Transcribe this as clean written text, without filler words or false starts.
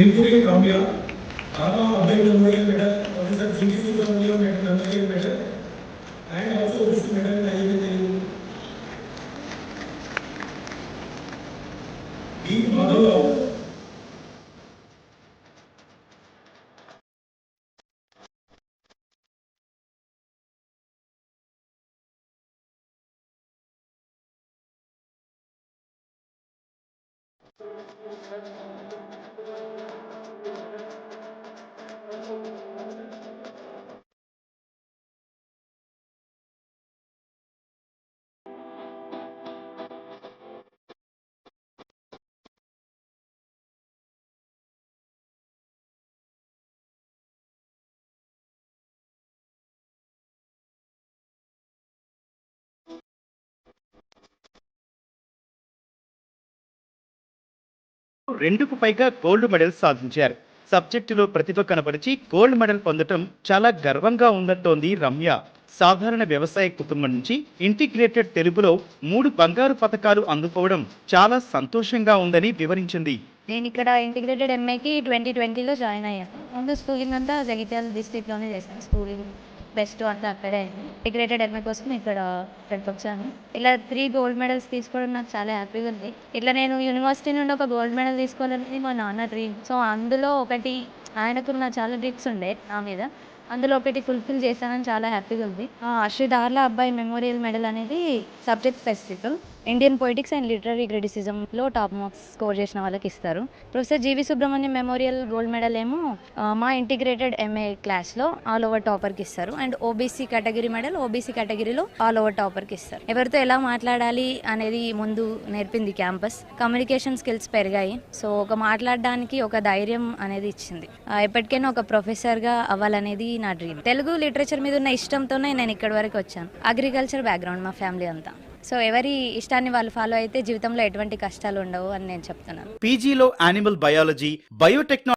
including Ramya, Rama Abhay Memorial Medal, Professor G.T. Subramaniam Memorial Medal, and also this medal I will tell you. D. Madhav. రెండుకు పైగా gold medals సాధించారు. సబ్జెక్టులో ప్రతిభ కనబరిచి gold medal పొందటం చాలా గర్వంగా ఉందంటోంది రమ్య. సాధారణ వ్యవసాయ కుటుంబం నుంచి ఇంటిగ్రేటెడ్ తెలుగులో 3 బంగారు పతకాలు అందుకోవడం చాలా సంతోషంగా ఉందని వివరించింది. నేను ఇక్కడ ఇంటిగ్రేటెడ్ ఎంఏకి 2020లో జాయిన్ అయ్యాను. ముందు స్కూలింగ్ అంతా జగిత్యాల డిస్ట్రిక్ట్లోనే చేశాను. స్కూలింగ్ బెస్ట్ అంతా అక్కడే. ఇంటిగ్రేటెడ్ ఎంఏ కోసం ఇక్కడ ఇక్కడికి వచ్చాను. ఇలా 3 గోల్డ్ మెడల్స్ తీసుకోవడం నాకు చాలా హ్యాపీగా ఉంది. ఇట్లా నేను యూనివర్సిటీ నుండి ఒక గోల్డ్ మెడల్ తీసుకోవాలనేది మా నాన్న డ్రీమ్. సో అందులో ఒకటి ఆయనకున్న చాలా డ్రీమ్స్ ఉండే నా మీద. అందులో ఒకటి ఫుల్ఫిల్ చేశానని చాలా హ్యాపీగా ఉంది. శ్రీ దార్లా అబ్బాయి మెమోరియల్ మెడల్ అనేది subject specific. Indian poetics and literary క్రిటిసిజంలో టాప్ మార్క్స్ స్కోర్ చేసిన వాళ్ళకి ఇస్తారు. Professor G V Subrahmanyam memorial gold medal ఏమో మా ఇంటిగ్రేటెడ్ ఎంఏ క్లాస్లో ఆల్ ఓవర్ టాపర్కి ఇస్తారు. And OBC category medal OBC కేటగిరీలో ఆల్ ఓవర్ టాపర్కి ఇస్తారు. ఎవరితో ఎలా మాట్లాడాలి అనేది ముందు నేర్పింది క్యాంపస్. కమ్యూనికేషన్ స్కిల్స్ పెరిగాయి. సో ఒక మాట్లాడడానికి ఒక ధైర్యం అనేది ఇచ్చింది. ఎప్పటికైనా ఒక ప్రొఫెసర్గా అవ్వాలనేది నా డ్రీమ్. తెలుగు లిటరేచర్ మీద ఉన్న ఇష్టంతోనే నేను ఇక్కడి వరకు వచ్చాను. అగ్రికల్చర్ బ్యాక్గ్రౌండ్ మా ఫ్యామిలీ అంతా. సో ఎవరి ఇష్టాన్ని వాళ్ళు ఫాలో అయితే జీవితంలో ఎటువంటి కష్టాలు ఉండవు అని నేను చెప్తున్నాను. పీజీలో యానిమల్ బయాలజీ, బయోటెక్నాలజీ